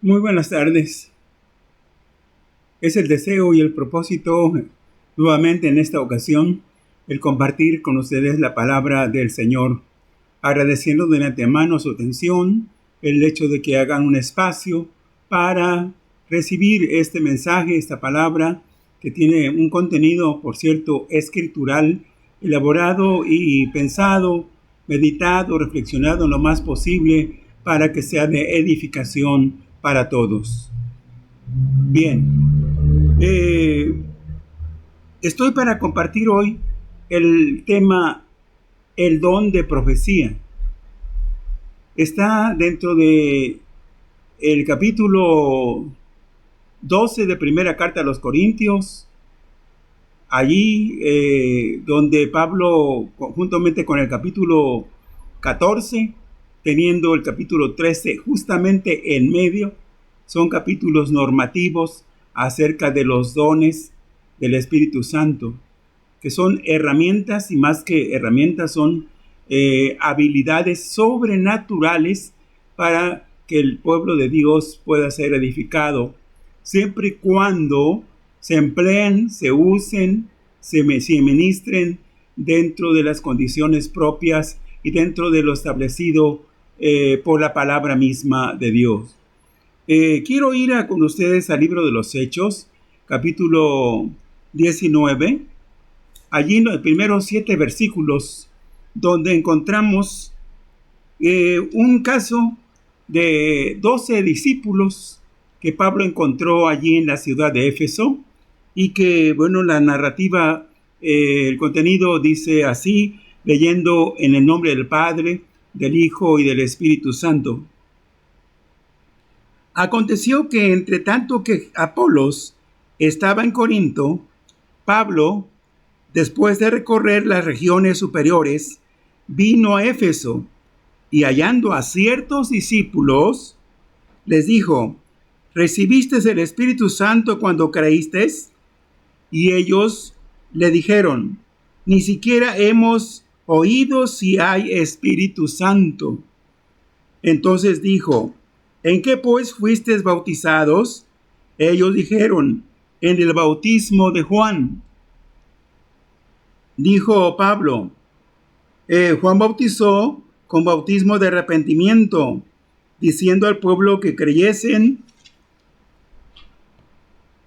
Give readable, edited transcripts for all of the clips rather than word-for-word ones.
Muy buenas tardes. Es el deseo y el propósito, nuevamente en esta ocasión, el compartir con ustedes la palabra del Señor, agradeciendo de antemano su atención, el hecho de que hagan un espacio para recibir este mensaje, esta palabra, que tiene un contenido, por cierto, escritural, elaborado y pensado, meditado, reflexionado en lo más posible para que sea de edificación para todos. Bien, estoy para compartir hoy el tema, el don de profecía. Está dentro de el capítulo 12 de primera carta a los Corintios, allí donde Pablo, conjuntamente con el capítulo 14, teniendo el capítulo 13 justamente en medio, son capítulos normativos acerca de los dones del Espíritu Santo, que son herramientas, y más que herramientas son habilidades sobrenaturales para que el pueblo de Dios pueda ser edificado, siempre y cuando se empleen, se usen, se ministren dentro de las condiciones propias y dentro de lo establecido por la palabra misma de Dios. Quiero ir con ustedes al libro de los Hechos, capítulo 19, allí en los primeros 7 versículos, donde encontramos un caso de 12 discípulos que Pablo encontró allí en la ciudad de Éfeso, y que, bueno, la narrativa, el contenido dice así, leyendo en el nombre del Padre, del Hijo y del Espíritu Santo. Aconteció que entre tanto que Apolos estaba en Corinto, Pablo, después de recorrer las regiones superiores, vino a Éfeso, y hallando a ciertos discípulos, les dijo: ¿Recibiste el Espíritu Santo cuando creíste? Y ellos le dijeron: ni siquiera hemos oído si hay Espíritu Santo. Entonces dijo: ¿en qué pues fuisteis bautizados? Ellos dijeron: en el bautismo de Juan. Dijo Pablo: Juan bautizó con bautismo de arrepentimiento, diciendo al pueblo que creyesen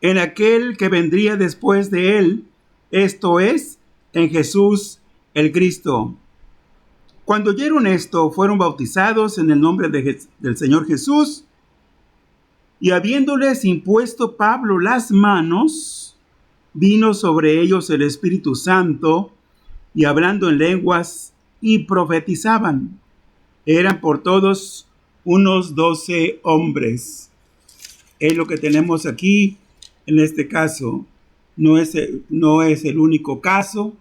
en aquel que vendría después de él, esto es, en Jesús el Cristo. Cuando oyeron esto, fueron bautizados en el nombre del Señor Jesús, y habiéndoles impuesto Pablo las manos, vino sobre ellos el Espíritu Santo, y hablando en lenguas, y profetizaban. Eran por todos unos 12 hombres. Es lo que tenemos aquí en este caso. No es el único caso,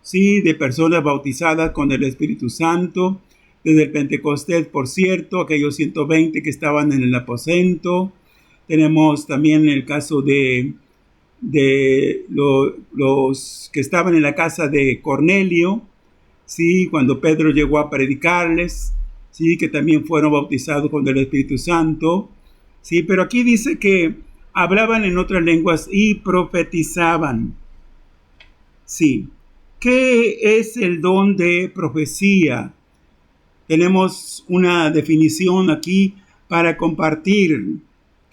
sí, de personas bautizadas con el Espíritu Santo, desde el Pentecostés, por cierto, aquellos 120 que estaban en el aposento. Tenemos también el caso de los que estaban en la casa de Cornelio, sí, cuando Pedro llegó a predicarles, sí, que también fueron bautizados con el Espíritu Santo, sí, pero aquí dice que hablaban en otras lenguas y profetizaban. Sí. ¿Qué es el don de profecía? Tenemos una definición aquí para compartir.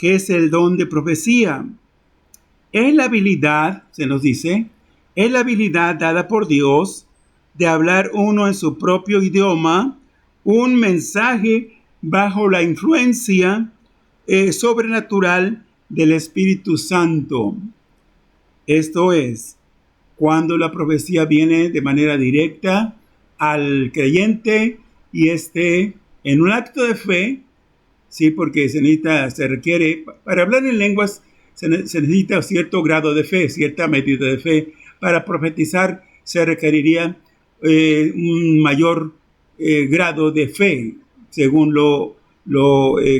¿Qué es el don de profecía? Es la habilidad, se nos dice, es la habilidad dada por Dios de hablar uno en su propio idioma un mensaje bajo la influencia sobrenatural del Espíritu Santo. Esto es, cuando la profecía viene de manera directa al creyente y esté en un acto de fe, sí, porque se requiere, para hablar en lenguas se necesita cierto grado de fe, cierta medida de fe. Para profetizar se requeriría un mayor grado de fe, según lo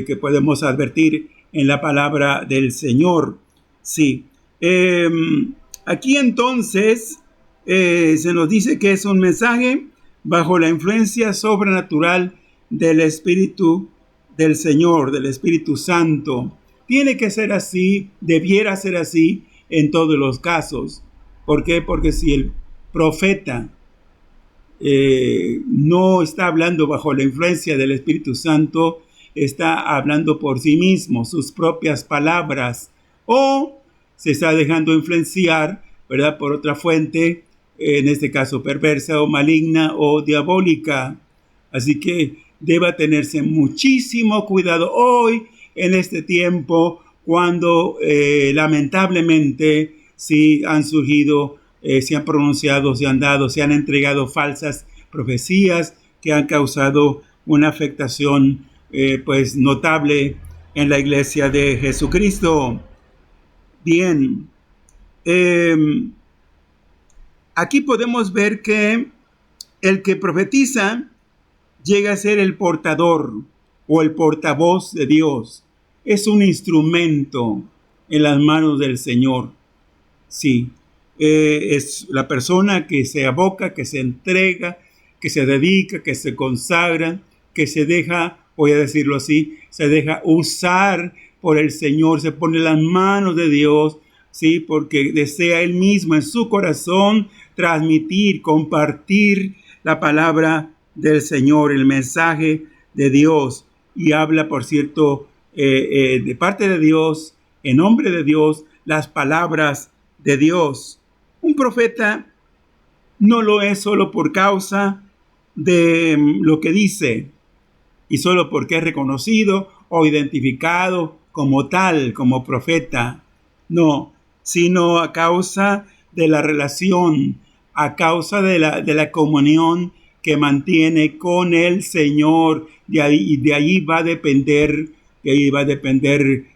que podemos advertir en la palabra del Señor. Sí. Aquí entonces se nos dice que es un mensaje bajo la influencia sobrenatural del Espíritu del Señor, del Espíritu Santo. Tiene que ser así, debiera ser así en todos los casos. ¿Por qué? Porque si el profeta no está hablando bajo la influencia del Espíritu Santo, está hablando por sí mismo, sus propias palabras, o se está dejando influenciar, ¿verdad?, por otra fuente, en este caso perversa o maligna o diabólica. Así que debe tenerse muchísimo cuidado hoy, en este tiempo, cuando lamentablemente sí han surgido, se han pronunciado, se han entregado falsas profecías que han causado una afectación pues notable en la iglesia de Jesucristo. Bien, aquí podemos ver que el que profetiza llega a ser el portador o el portavoz de Dios. Es un instrumento en las manos del Señor. Sí, es la persona que se aboca, que se entrega, que se dedica, que se consagra, que se deja, voy a decirlo así, se deja usar por el Señor, se pone en las manos de Dios, sí, porque desea él mismo en su corazón transmitir, compartir la palabra del Señor, el mensaje de Dios, y habla, por cierto, de parte de Dios, en nombre de Dios, las palabras de Dios. Un profeta no lo es solo por causa de lo que dice y solo porque es reconocido o identificado como tal, como profeta. No, sino a causa de la relación, a causa de la comunión que mantiene con el Señor. De ahí va a depender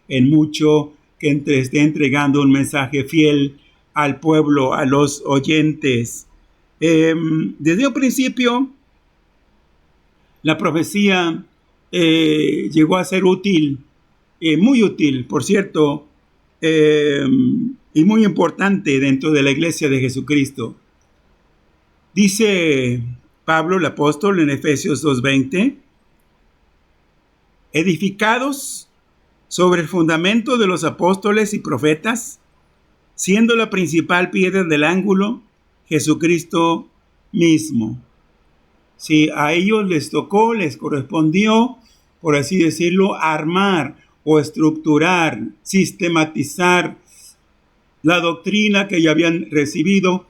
en mucho que esté entregando un mensaje fiel al pueblo, a los oyentes. Desde un principio, la profecía llegó a ser útil, muy útil, por cierto, y muy importante dentro de la iglesia de Jesucristo. Dice Pablo, el apóstol, en Efesios 2:20, edificados sobre el fundamento de los apóstoles y profetas, siendo la principal piedra del ángulo Jesucristo mismo. Si a ellos les tocó, les correspondió, por así decirlo, armar o estructurar, sistematizar la doctrina que ya habían recibido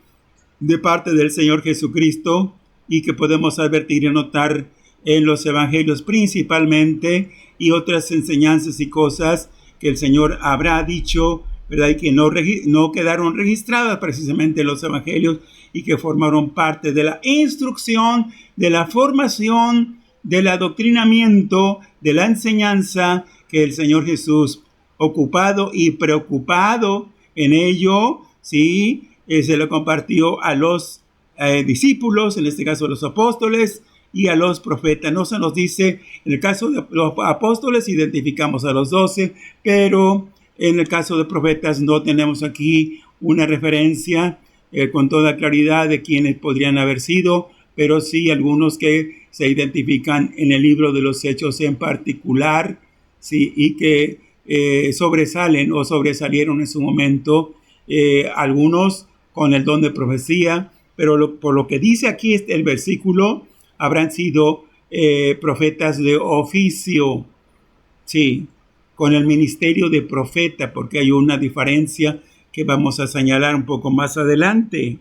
de parte del Señor Jesucristo y que podemos advertir y notar en los evangelios principalmente, y otras enseñanzas y cosas que el Señor habrá dicho, ¿verdad?, y que no quedaron registradas precisamente en los evangelios y que formaron parte de la instrucción, de la formación, del adoctrinamiento, de la enseñanza que el Señor Jesús, ocupado y preocupado en ello, sí, se lo compartió a los discípulos, en este caso a los apóstoles y a los profetas. No se nos dice, en el caso de los apóstoles identificamos a los 12, pero en el caso de profetas no tenemos aquí una referencia con toda claridad de quiénes podrían haber sido, pero sí algunos que se identifican en el libro de los Hechos en particular, sí, y que sobresalen o sobresalieron en su momento, algunos con el don de profecía, pero por lo que dice aquí el versículo, habrán sido profetas de oficio, sí. con el ministerio de profeta, porque hay una diferencia que vamos a señalar un poco más adelante.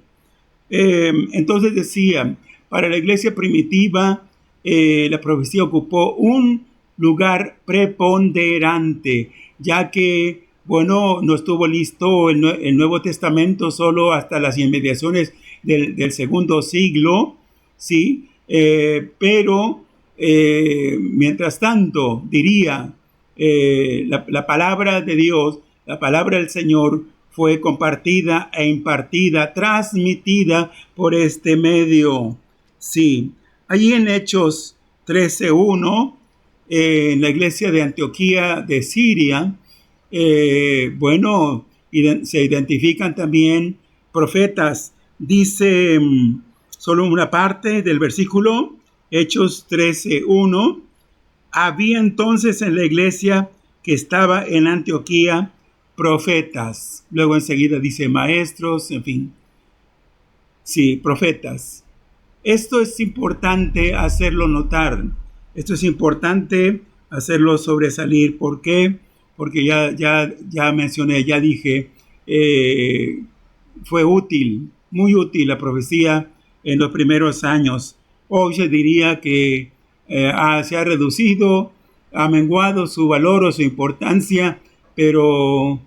Entonces decía, para la iglesia primitiva, la profecía ocupó un lugar preponderante, ya que, bueno, no estuvo listo el Nuevo Testamento solo hasta las inmediaciones del segundo siglo, ¿sí? Pero, mientras tanto, diría, la palabra de Dios, la palabra del Señor, fue compartida e impartida, transmitida por este medio. Sí, allí en Hechos 13:1, en la iglesia de Antioquía de Siria, se identifican también profetas. Dice solo una parte del versículo, Hechos 13:1, había entonces en la iglesia que estaba en Antioquía profetas. Luego enseguida dice maestros, en fin. Sí, profetas. Esto es importante hacerlo notar. Esto es importante hacerlo sobresalir. ¿Por qué? Porque ya mencioné, ya dije, fue útil, muy útil la profecía en los primeros años. Hoy se diría que se ha reducido, ha menguado su valor o su importancia, pero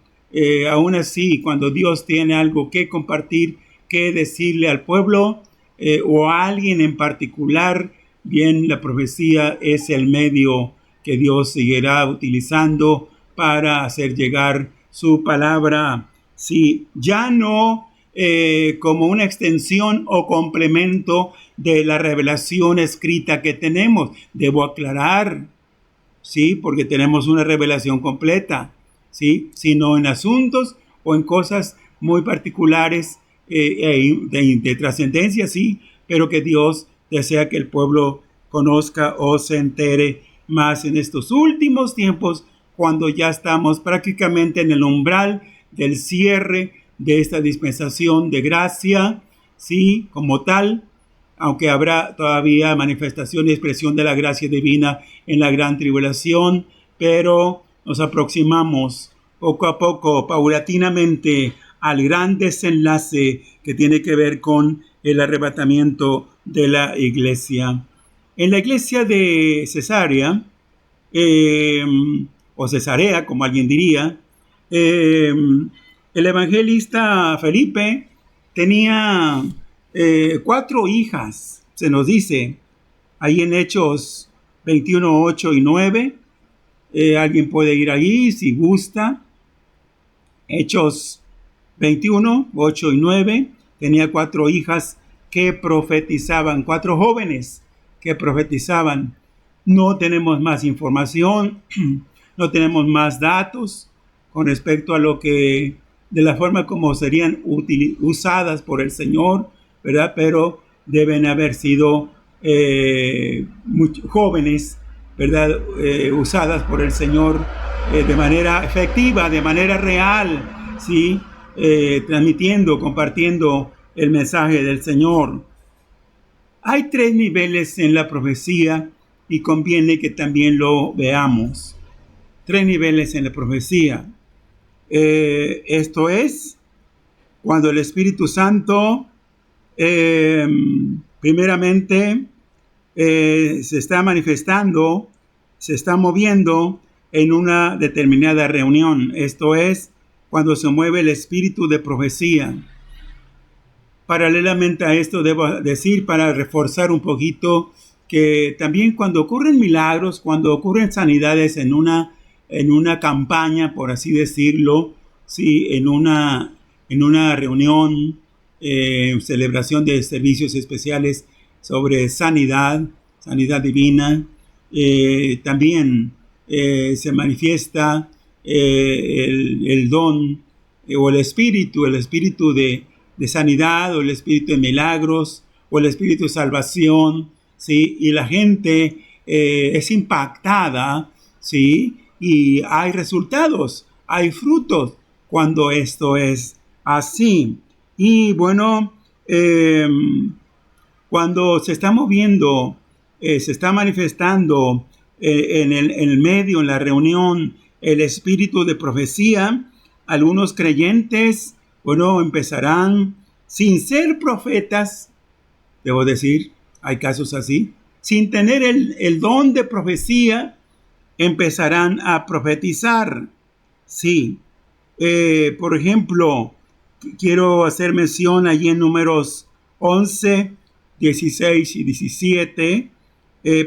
aún así, cuando Dios tiene algo que compartir, que decirle al pueblo o a alguien en particular, bien, la profecía es el medio que Dios seguirá utilizando para hacer llegar su palabra. Sí, ya no como una extensión o complemento de la revelación escrita que tenemos. Debo aclarar, sí, porque tenemos una revelación completa, sí, sino en asuntos o en cosas muy particulares de trascendencia, sí, pero que Dios desea que el pueblo conozca o se entere más en estos últimos tiempos, cuando ya estamos prácticamente en el umbral del cierre de esta dispensación de gracia, sí, como tal, aunque habrá todavía manifestación y expresión de la gracia divina en la gran tribulación, pero nos aproximamos poco a poco, paulatinamente, al gran desenlace que tiene que ver con el arrebatamiento de la iglesia. En la iglesia de Cesarea, o Cesarea, como alguien diría, el evangelista Felipe tenía 4 hijas, se nos dice, ahí en Hechos 21, 8 y 9. Alguien puede ir ahí si gusta. Hechos 21, 8 y 9. Tenía 4 hijas que profetizaban, 4 jóvenes que profetizaban. No tenemos más información, no tenemos más datos con respecto a lo que, de la forma como serían usadas por el Señor, ¿verdad? Pero deben haber sido muy jóvenes, ¿verdad? Usadas por el Señor de manera efectiva, de manera real, ¿sí? Transmitiendo, compartiendo el mensaje del Señor. Hay 3 niveles en la profecía y conviene que también lo veamos. 3 niveles en la profecía. Esto es cuando el Espíritu Santo primeramente se está manifestando, se está moviendo en una determinada reunión. Esto es cuando se mueve el espíritu de profecía. Paralelamente a esto, debo decir, para reforzar un poquito, que también cuando ocurren milagros, cuando ocurren sanidades en una campaña, por así decirlo, sí, en una reunión, celebración de servicios especiales sobre sanidad divina, también se manifiesta el don o el espíritu de sanidad, o el espíritu de milagros, o el espíritu de salvación, ¿sí? Y la gente es impactada, ¿sí? Y hay resultados, hay frutos cuando esto es así. Y bueno, cuando se está moviendo, se está manifestando en el medio, en la reunión, el espíritu de profecía, algunos creyentes, empezarán sin ser profetas, debo decir, hay casos así, sin tener el don de profecía, empezarán a profetizar. Sí. Por ejemplo, quiero hacer mención allí en Números 11, 16 y 17.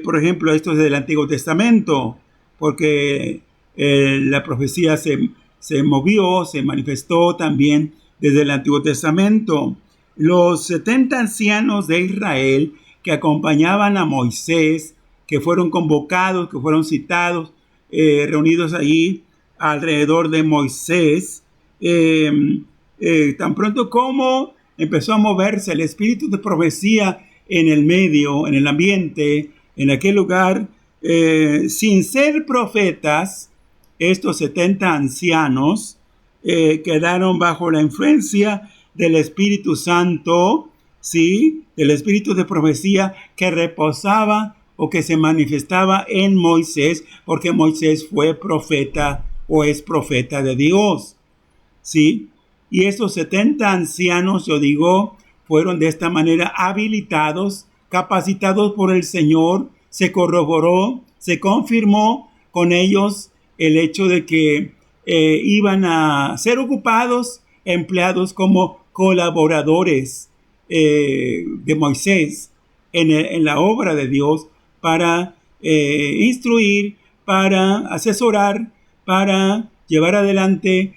Por ejemplo, esto es del Antiguo Testamento, porque la profecía se movió, se manifestó también desde el Antiguo Testamento. Los 70 ancianos de Israel que acompañaban a Moisés, que fueron convocados, que fueron citados, reunidos allí alrededor de Moisés, tan pronto como empezó a moverse el espíritu de profecía en el medio, en el ambiente, en aquel lugar, sin ser profetas, estos 70 ancianos quedaron bajo la influencia del Espíritu Santo, ¿sí? Del espíritu de profecía que reposaba o que se manifestaba en Moisés, porque Moisés fue profeta o es profeta de Dios, ¿sí? Y estos 70 ancianos, yo digo, fueron de esta manera habilitados, capacitados por el Señor. Se corroboró, se confirmó con ellos el hecho de que iban a ser ocupados, empleados como colaboradores de Moisés en la obra de Dios para instruir, para asesorar, para llevar adelante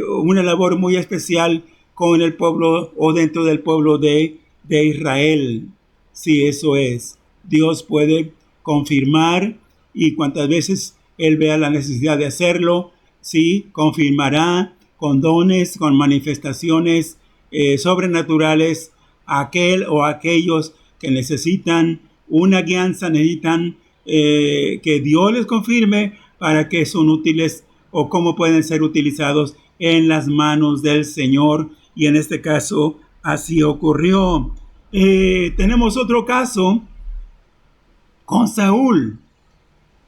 una labor muy especial con el pueblo o dentro del pueblo de Israel. Sí, eso es. Dios puede confirmar y cuantas veces Él vea la necesidad de hacerlo, sí, confirmará con dones, con manifestaciones sobrenaturales a aquel o aquellos que necesitan una guianza, necesitan que Dios les confirme para que son útiles o cómo pueden ser utilizados en las manos del Señor. Y en este caso así ocurrió. Tenemos otro caso con Saúl.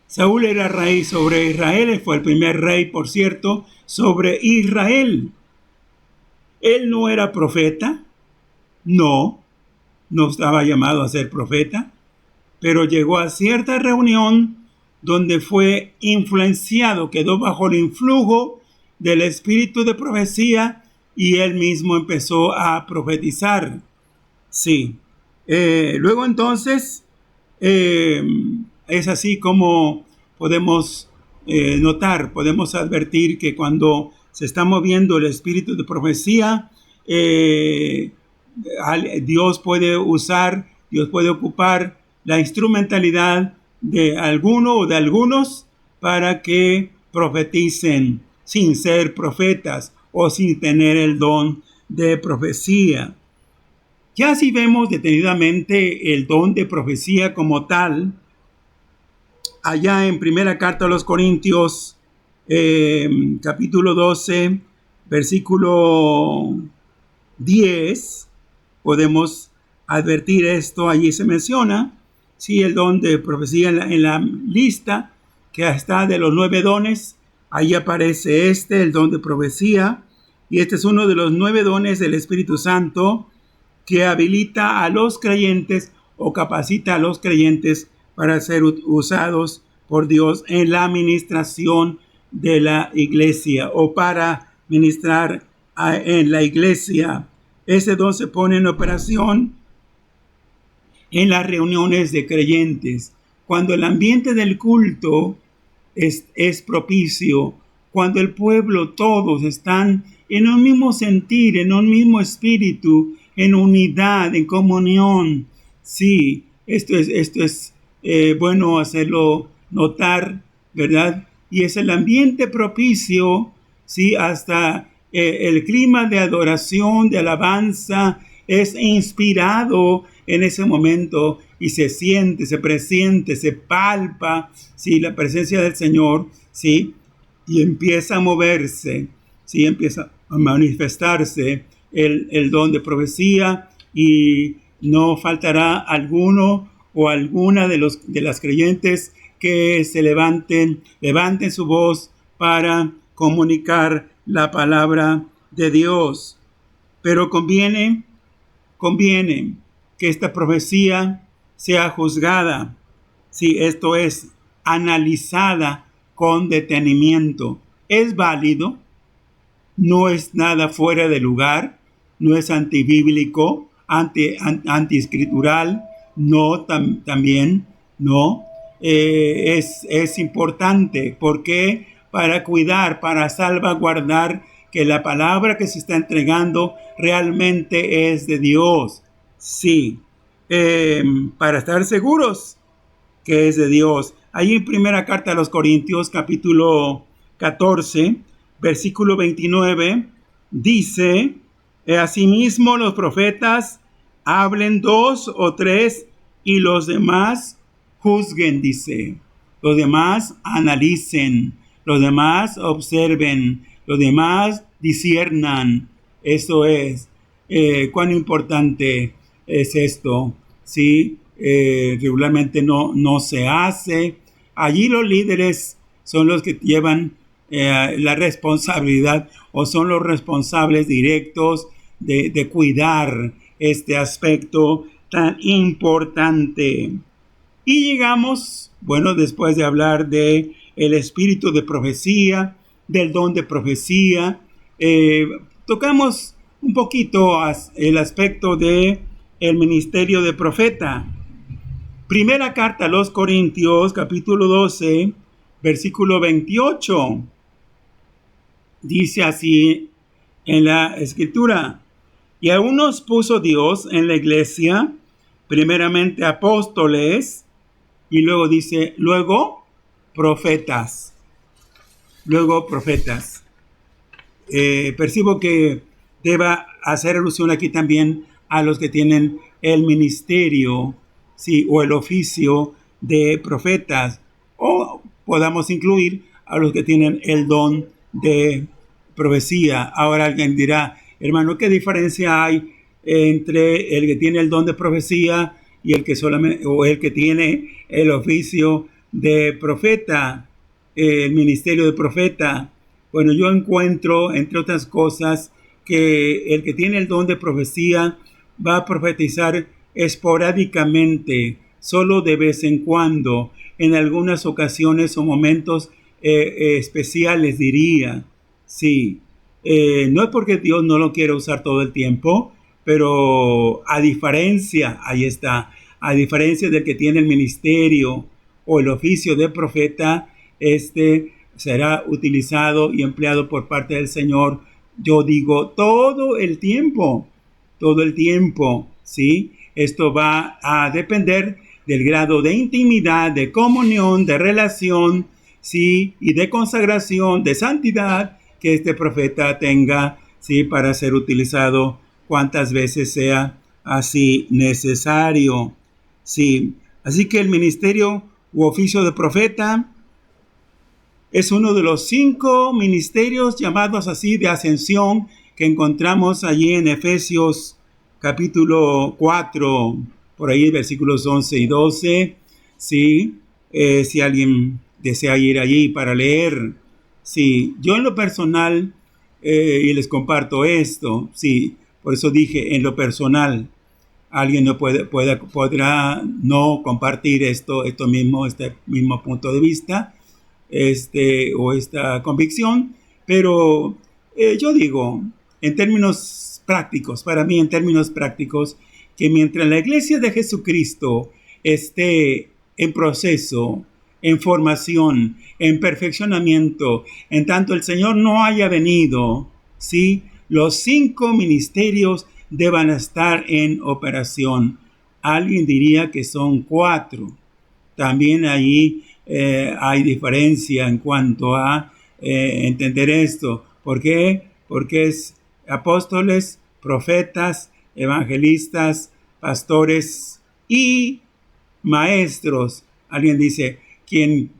Saúl era rey sobre Israel, fue el primer rey, por cierto, sobre Israel. Él no era profeta, no estaba llamado a ser profeta, pero llegó a cierta reunión donde fue influenciado, quedó bajo el influjo del espíritu de profecía y él mismo empezó a profetizar. Sí. Luego entonces, es así como podemos notar, podemos advertir que cuando se está moviendo el espíritu de profecía, Dios puede ocupar la instrumentalidad de alguno o de algunos para que profeticen sin ser profetas o sin tener el don de profecía. Ya si vemos detenidamente el don de profecía como tal, allá en primera carta a los Corintios, capítulo 12, versículo 10, podemos advertir esto. Allí se menciona, sí, el don de profecía en la lista que está de los 9 dones. Ahí aparece el don de profecía, y este es uno de los 9 dones del Espíritu Santo que habilita a los creyentes o capacita a los creyentes para ser usados por Dios en la administración de la iglesia o para ministrar en la iglesia. Ese don se pone en operación en las reuniones de creyentes, cuando el ambiente del culto es propicio, cuando el pueblo todos están en un mismo sentir, en un mismo espíritu, en unidad, en comunión. Sí, esto es bueno hacerlo notar, ¿verdad? Y es el ambiente propicio, sí, hasta el clima de adoración, de alabanza, es inspirado en ese momento y se siente, se presiente, se palpa, sí, la presencia del Señor, sí, y empieza a moverse, sí, empieza a manifestarse el don de profecía, y no faltará alguno o alguna de las creyentes que se levanten su voz para comunicar la palabra de Dios. Pero conviene que esta profecía sea juzgada, si esto es, analizada con detenimiento. ¿Es válido? ¿No es nada fuera de lugar? ¿No es antibíblico, antiescritural? No, también no. Es importante. ¿Por qué? Para cuidar, para salvaguardar que la palabra que se está entregando realmente es de Dios. Sí, para estar seguros que es de Dios. Ahí en primera carta a los Corintios, capítulo 14, versículo 29, dice, asimismo los profetas hablen 2 o 3 y los demás juzguen, dice. Los demás analicen, los demás observen, los demás disciernan. Eso es. ¿Cuán importante es esto? ¿Sí? Regularmente no se hace. Allí los líderes son los que llevan la responsabilidad o son los responsables directos de cuidar este aspecto tan importante. Y llegamos, bueno, después de hablar de el espíritu de profecía, del don de profecía, tocamos un poquito el aspecto de el ministerio de profeta. Primera carta a los Corintios, capítulo 12, versículo 28. Dice así en la escritura: y a unos puso Dios en la iglesia, primeramente apóstoles, y luego dice, luego profetas. Luego profetas. Percibo que deba hacer alusión aquí también a los que tienen el ministerio, sí, o el oficio de profetas, o podamos incluir a los que tienen el don de profecía. Ahora alguien dirá, hermano, ¿qué diferencia hay entre el que tiene el don de profecía y el que solamente, o el que tiene el oficio de profeta, el ministerio de profeta? Bueno, yo encuentro, entre otras cosas, que el que tiene el don de profecía va a profetizar esporádicamente, solo de vez en cuando, en algunas ocasiones o momentos especiales, diría. Sí, no es porque Dios no lo quiere usar todo el tiempo, pero a diferencia del que tiene el ministerio o el oficio de profeta, será utilizado y empleado por parte del Señor, yo digo, todo el tiempo, ¿sí? Esto va a depender del grado de intimidad, de comunión, de relación, ¿sí? Y de consagración, de santidad que este profeta tenga, ¿sí? Para ser utilizado cuantas veces sea así necesario, ¿sí? Así que el ministerio u oficio de profeta es uno de los 5 ministerios llamados así de ascensión que encontramos allí en Efesios capítulo 4, por ahí versículos 11 y 12, ¿sí? Si alguien desea ir allí para leer. Sí, yo en lo personal, y les comparto esto, sí, por eso dije en lo personal, alguien no podrá no compartir este mismo punto de vista, o esta convicción, pero yo digo, en términos prácticos, que mientras la iglesia de Jesucristo esté en proceso, en formación, en perfeccionamiento, en tanto el Señor no haya venido, ¿sí? Los 5 ministerios deban estar en operación. Alguien diría que son 4. También allí hay diferencia en cuanto a entender esto. ¿Por qué? Porque es apóstoles, profetas, evangelistas, pastores y maestros. Alguien dice, quien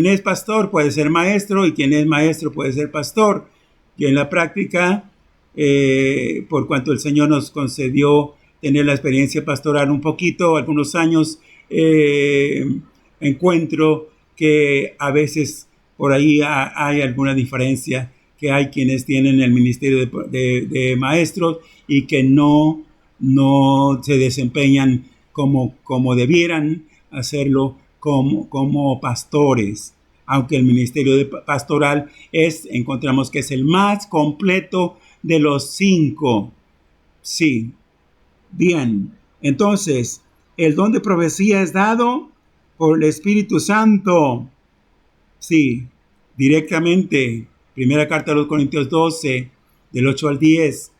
es pastor puede ser maestro y quien es maestro puede ser pastor. Y en la práctica, por cuanto el Señor nos concedió tener la experiencia pastoral un poquito, algunos años, encuentro que a veces por ahí hay alguna diferencia, que hay quienes tienen el ministerio de maestros y que no se desempeñan como debieran hacerlo como pastores. Aunque el ministerio pastoral encontramos que es el más completo de los 5. Sí, bien. Entonces, el don de profecía es dado por el Espíritu Santo. Sí, directamente. Primera carta a los Corintios 12, del 8 al 10.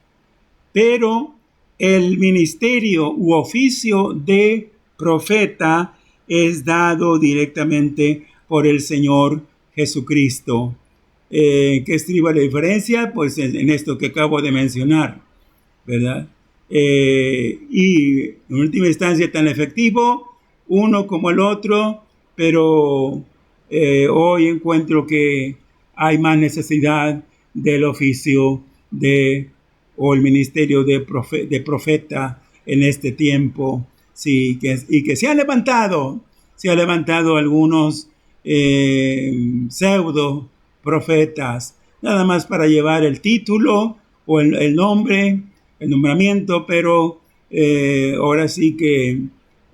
Pero el ministerio u oficio de profeta es dado directamente por el Señor Jesucristo. ¿Qué estriba la diferencia? Pues en esto que acabo de mencionar, ¿verdad? Y en última instancia tan efectivo uno como el otro, pero hoy encuentro que hay más necesidad del oficio o el ministerio de profeta en este tiempo. Sí, y que se ha levantado algunos pseudo profetas, nada más para llevar el título o el nombre, el nombramiento, pero ahora sí que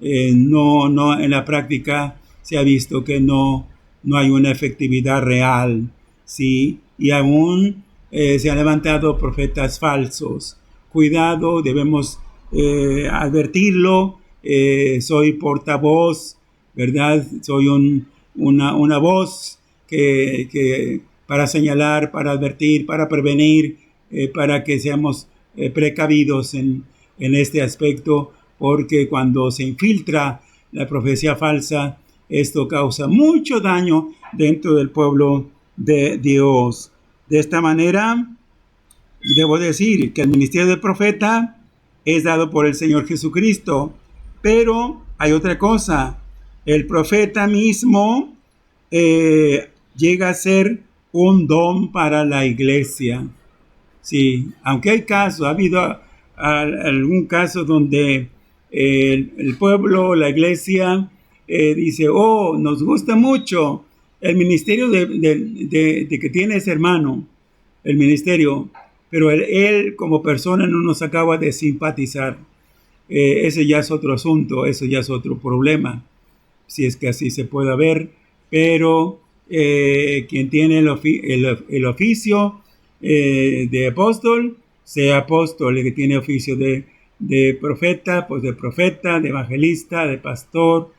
no en la práctica se ha visto que no hay una efectividad real, ¿sí? Y aún se han levantado profetas falsos. Cuidado, debemos advertirlo. Soy portavoz, ¿verdad? Soy una voz que para señalar, para advertir, para prevenir, para que seamos precavidos en este aspecto, porque cuando se infiltra la profecía falsa, esto causa mucho daño dentro del pueblo de Dios. De esta manera, debo decir que el ministerio del profeta es dado por el Señor Jesucristo, pero hay otra cosa. El profeta mismo llega a ser un don para la iglesia. Sí, aunque hay casos, ha habido algún caso donde el pueblo, la iglesia, dice, nos gusta mucho el ministerio de que tiene ese hermano, el ministerio, pero él como persona no nos acaba de simpatizar. Ese ya es otro asunto, eso ya es otro problema, si es que así se pueda ver, pero quien tiene el oficio de apóstol, sea apóstol, el que tiene oficio de profeta, pues de profeta, de evangelista, de pastor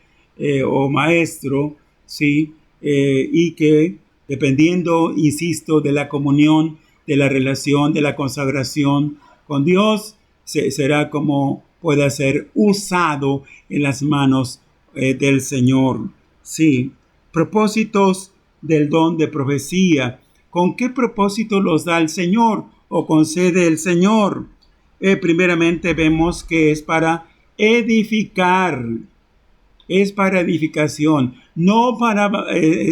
o maestro, ¿sí? Y que dependiendo, insisto, de la comunión, de la relación, de la consagración con Dios, será como pueda ser usado en las manos del Señor. Sí, propósitos del don de profecía. ¿Con qué propósito los da el Señor o concede el Señor? Primeramente vemos que es para edificar. Es para edificación, no para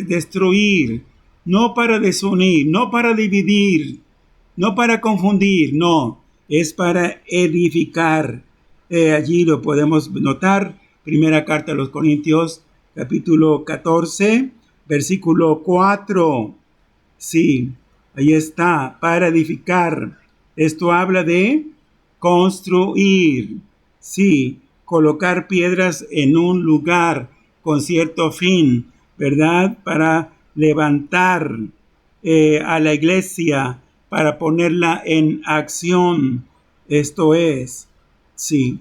destruir, no para desunir, no para dividir, no para confundir, no, es para edificar. Allí lo podemos notar, primera carta a los Corintios, capítulo 14, versículo 4. Sí, ahí está, para edificar. Esto habla de construir, sí, colocar piedras en un lugar con cierto fin, ¿verdad? Para levantar a la iglesia, para ponerla en acción. Esto es, sí,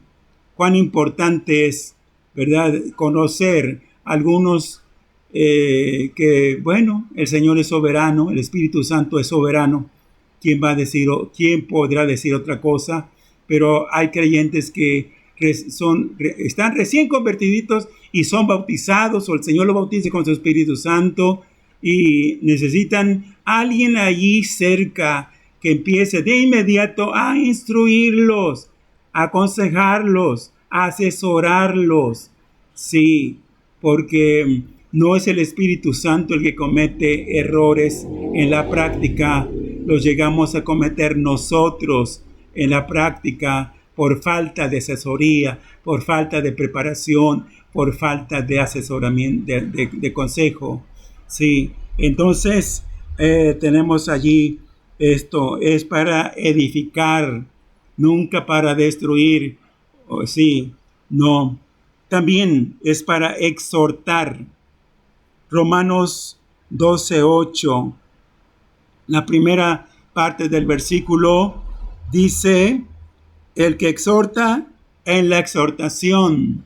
cuán importante es, ¿verdad? Conocer algunos que, bueno, el Señor es soberano, el Espíritu Santo es soberano. ¿Quién podrá decir otra cosa? Pero hay creyentes que están recién convertiditos y son bautizados, o el Señor los bautiza con su Espíritu Santo, y necesitan alguien allí cerca que empiece de inmediato a instruirlos, a aconsejarlos, a asesorarlos. Sí, porque no es el Espíritu Santo el que comete errores en la práctica, los llegamos a cometer nosotros en la práctica por falta de asesoría, por falta de preparación, por falta de asesoramiento, de consejo. Sí, Entonces, tenemos allí esto, es para edificar, nunca para destruir. Sí, no. También es para exhortar. Romanos 12:8, la primera parte del versículo dice, el que exhorta en la exhortación.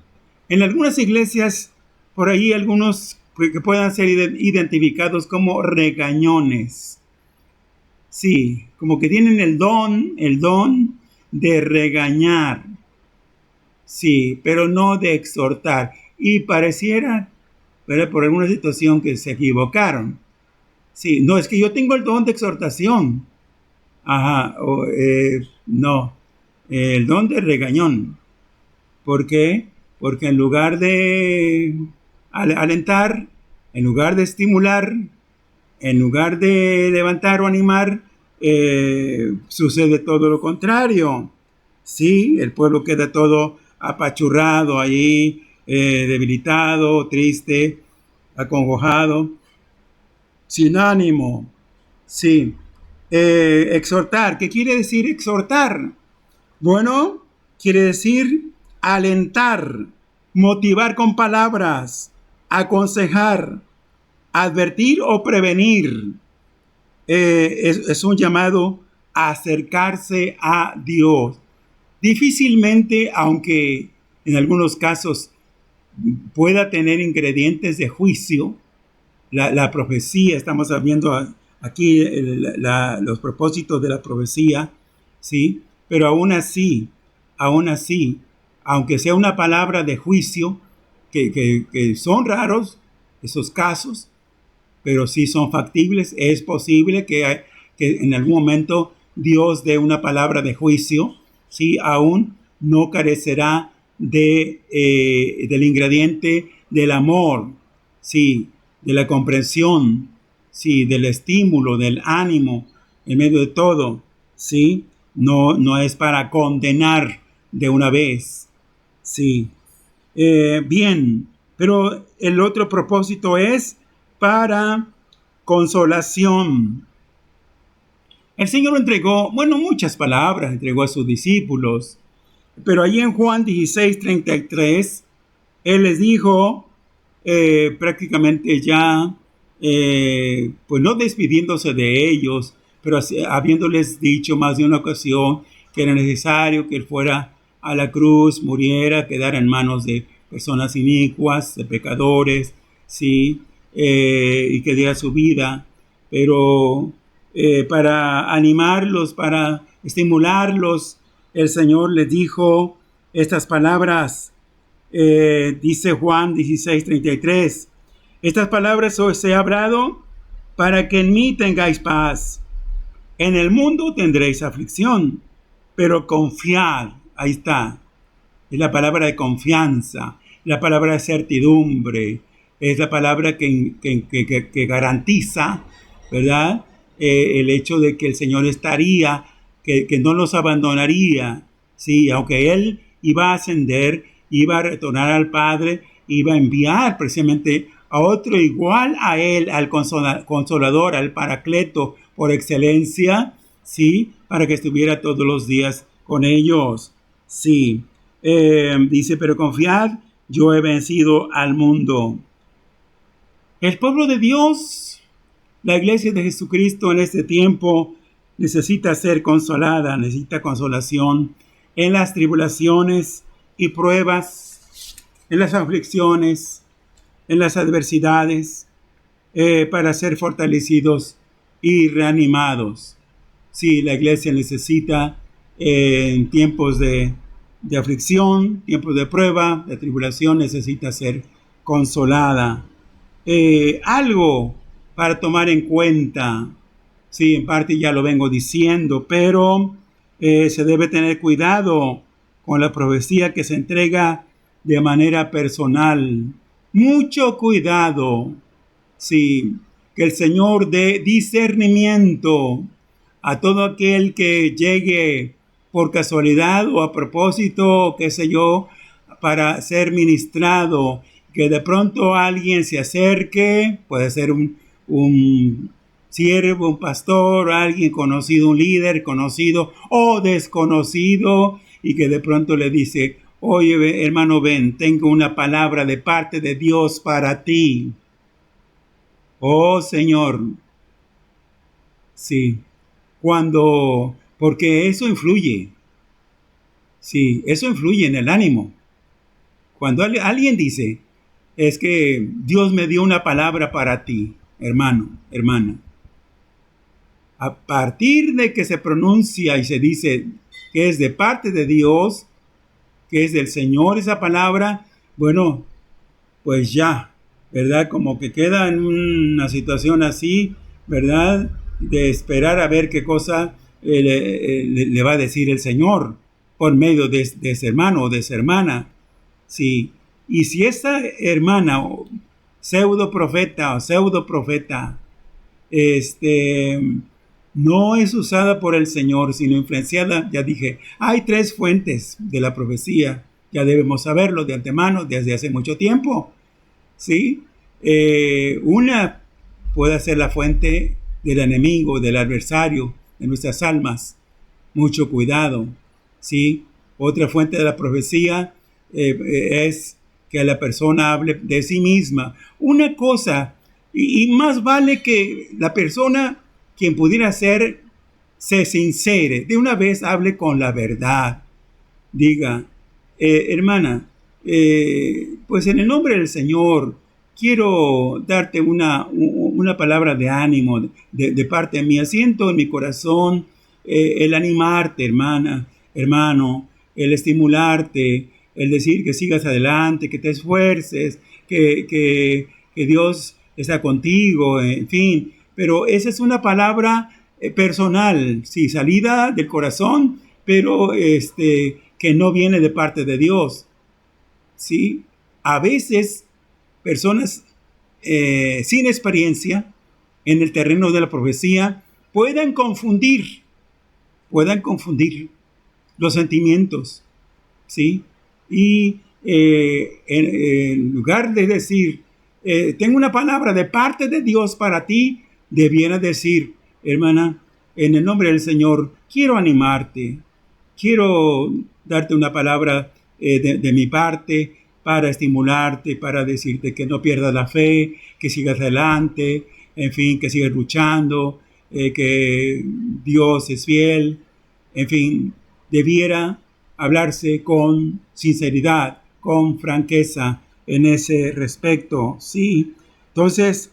En algunas iglesias, por ahí algunos que puedan ser identificados como regañones. Sí, como que tienen el don de regañar. Sí, pero no de exhortar. Y pareciera, ¿verdad?, por alguna situación que se equivocaron. Sí, no, es que yo tengo el don de exhortación. Ajá, no, el don de regañón. ¿Por qué? Porque en lugar de alentar, en lugar de estimular, en lugar de levantar o animar, sucede todo lo contrario. Sí, el pueblo queda todo apachurrado ahí, debilitado, triste, acongojado, sin ánimo. Sí. Exhortar. ¿Qué quiere decir exhortar? Bueno, quiere decir alentar, motivar con palabras, aconsejar, advertir o prevenir. Es un llamado a acercarse a Dios. Difícilmente, aunque en algunos casos pueda tener ingredientes de juicio, la profecía, estamos viendo aquí los propósitos de la profecía, ¿sí? Pero aún así, aunque sea una palabra de juicio, que son raros esos casos, pero sí son factibles, es posible que en algún momento Dios dé una palabra de juicio, ¿sí? Aún no carecerá del ingrediente del amor, ¿sí?, de la comprensión, sí, del estímulo, del ánimo, en medio de todo, ¿sí? No es para condenar de una vez, sí. Bien, pero el otro propósito es para consolación. El Señor entregó, muchas palabras entregó a sus discípulos, pero allí en Juan 16:33, Él les dijo, prácticamente ya, pues no despidiéndose de ellos, pero habiéndoles dicho más de una ocasión que era necesario que Él fuera a la cruz, muriera, quedara en manos de personas inicuas, de pecadores, ¿sí? Y que diera su vida, pero para animarlos, para estimularlos, el Señor les dijo estas palabras. Dice Juan 16:33, estas palabras os he hablado para que en mí tengáis paz. En el mundo tendréis aflicción, pero confiad. Ahí está. Es la palabra de confianza, la palabra de certidumbre, es la palabra que garantiza, ¿verdad? El hecho de que el Señor estaría, que no los abandonaría, ¿sí? Aunque Él iba a ascender, iba a retornar al Padre, iba a enviar precisamente a otro igual a Él, al Consolador, al Paracleto por excelencia, ¿sí? Para que estuviera todos los días con ellos, sí. Dice, pero confiad, yo he vencido al mundo. El pueblo de Dios, la iglesia de Jesucristo en este tiempo necesita ser consolada, necesita consolación en las tribulaciones y pruebas, en las aflicciones, en las adversidades, para ser fortalecidos y reanimados. Sí, la iglesia necesita en tiempos de aflicción, tiempos de prueba, de tribulación, necesita ser consolada. Algo para tomar en cuenta, sí, en parte ya lo vengo diciendo, pero se debe tener cuidado con la profecía que se entrega de manera personal. Mucho cuidado, sí, que el Señor dé discernimiento a todo aquel que llegue por casualidad o a propósito, qué sé yo, para ser ministrado, que de pronto alguien se acerque, puede ser un un siervo, un pastor, alguien conocido, un líder conocido o desconocido, y que de pronto le dice: oye, hermano, ven, tengo una palabra de parte de Dios para ti. Oh, Señor. Sí, porque eso influye. Sí, eso influye en el ánimo. Cuando alguien dice: es que Dios me dio una palabra para ti, hermano, hermana. A partir de que se pronuncia y se dice que es de parte de Dios, que es del Señor esa palabra, bueno, pues ya, ¿verdad? Como que queda en una situación así, ¿verdad? De esperar a ver qué cosa le va a decir el Señor por medio de ese hermano o de esa hermana. Sí. Y si esa hermana o pseudo profeta no es usada por el Señor, sino influenciada, ya dije, hay 3 fuentes de la profecía, ya debemos saberlo de antemano desde hace mucho tiempo, ¿sí? Una puede ser la fuente del enemigo, del adversario de nuestras almas, mucho cuidado, ¿sí? Otra fuente de la profecía es que la persona hable de sí misma. Una cosa, y más vale que la persona, quien pudiera ser, se sincere, de una vez hable con la verdad. Diga: hermana, pues en el nombre del Señor, quiero darte una palabra de ánimo de parte mía. Siento en mi corazón el animarte, hermana, hermano, el estimularte, el decir que sigas adelante, que te esfuerces, que Dios está contigo, en fin. Pero esa es una palabra personal, sí, salida del corazón, pero que no viene de parte de Dios, ¿sí? A veces personas sin experiencia en el terreno de la profecía puedan confundir los sentimientos, ¿sí? Y en lugar de decir, tengo una palabra de parte de Dios para ti, debiera decir: hermana, en el nombre del Señor, quiero animarte, quiero darte una palabra de mi parte para estimularte, para decirte que no pierdas la fe, que sigas adelante, en fin, que sigas luchando, que Dios es fiel, en fin, debiera hablarse con sinceridad, con franqueza en ese respecto, sí. Entonces,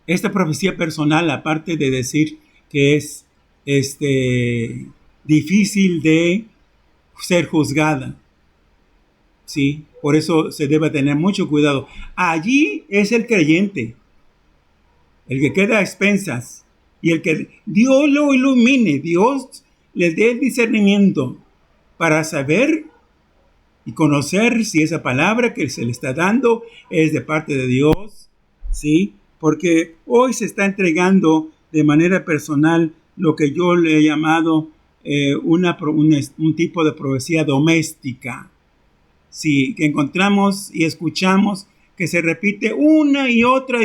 esta profecía personal, aparte de decir que es difícil de ser juzgada, ¿sí? Por eso se debe tener mucho cuidado. Allí es el creyente, el que queda a expensas, y el que Dios lo ilumine, Dios les dé el discernimiento para saber y conocer si esa palabra que se le está dando es de parte de Dios, ¿sí? Porque hoy se está entregando de manera personal lo que yo le he llamado un tipo de profecía doméstica, sí, que encontramos y escuchamos que se repite una y otra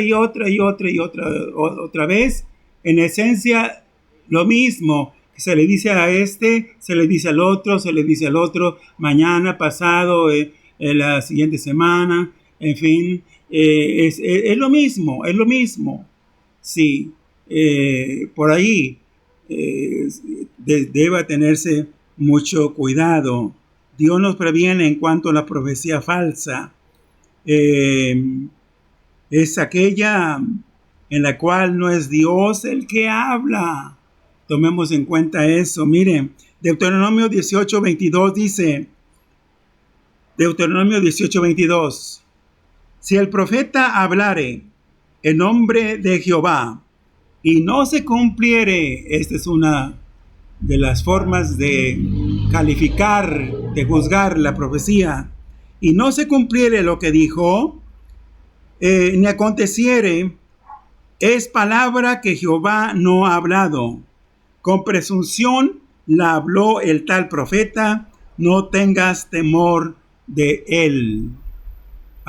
vez, en esencia lo mismo. Se le dice a se le dice al otro, mañana, pasado, la siguiente semana, en fin, es lo mismo, sí, por ahí debe tenerse mucho cuidado. Dios nos previene en cuanto a la profecía falsa. Es aquella en la cual no es Dios el que habla. Tomemos en cuenta eso. Miren, Deuteronomio 18:22 dice, Deuteronomio 18:22, si el profeta hablare en nombre de Jehová y no se cumpliere, esta es una de las formas de calificar, de juzgar la profecía, y no se cumpliere lo que dijo, ni aconteciere, es palabra que Jehová no ha hablado. Con presunción la habló el tal profeta, no tengas temor de él.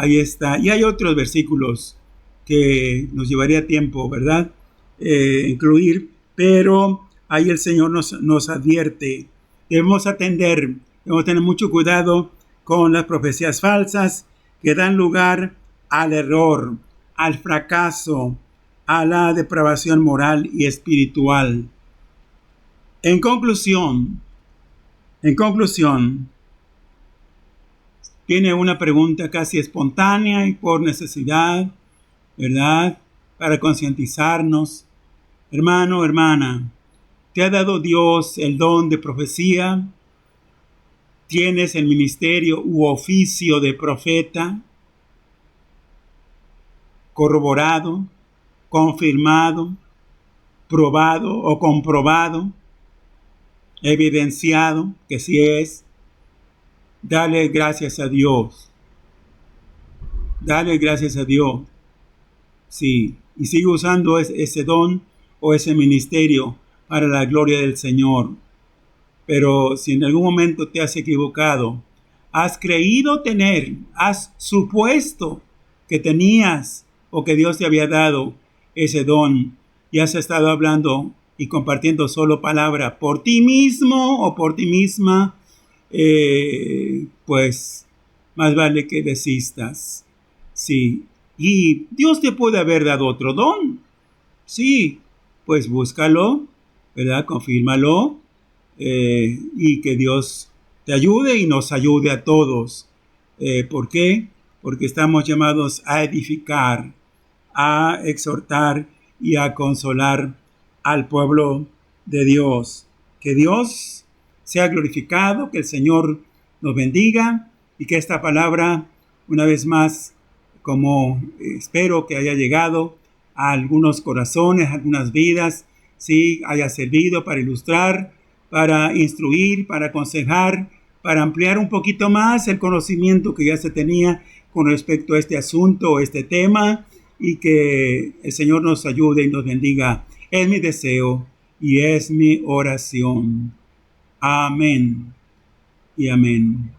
Ahí está. Y hay otros versículos que nos llevaría tiempo, ¿verdad? Incluir, pero ahí el Señor nos advierte. Debemos tener mucho cuidado con las profecías falsas que dan lugar al error, al fracaso, a la depravación moral y espiritual. En conclusión, tiene una pregunta casi espontánea y por necesidad, ¿verdad? Para concientizarnos. Hermano, hermana, ¿te ha dado Dios el don de profecía? ¿Tienes el ministerio u oficio de profeta? Corroborado, confirmado, probado o comprobado, evidenciado que sí es. Dale gracias a Dios. Dale gracias a Dios. Sí, y sigue usando ese don o ese ministerio para la gloria del Señor. Pero si en algún momento te has equivocado, has creído tener, has supuesto que tenías o que Dios te había dado ese don y has estado hablando y compartiendo solo palabra por ti mismo o por ti misma, pues más vale que desistas. Sí, y Dios te puede haber dado otro don. Sí, pues búscalo, ¿verdad? Confírmalo. Y que Dios te ayude y nos ayude a todos. ¿Por qué? Porque estamos llamados a edificar, a exhortar y a consolar al pueblo de Dios. Que Dios sea glorificado, que el Señor nos bendiga y que esta palabra, una vez más, como espero que haya llegado a algunos corazones, a algunas vidas, sí, haya servido para ilustrar, para instruir, para aconsejar, para ampliar un poquito más el conocimiento que ya se tenía con respecto a este asunto, este tema, y que el Señor nos ayude y nos bendiga. Es mi deseo y es mi oración. Amén y amén.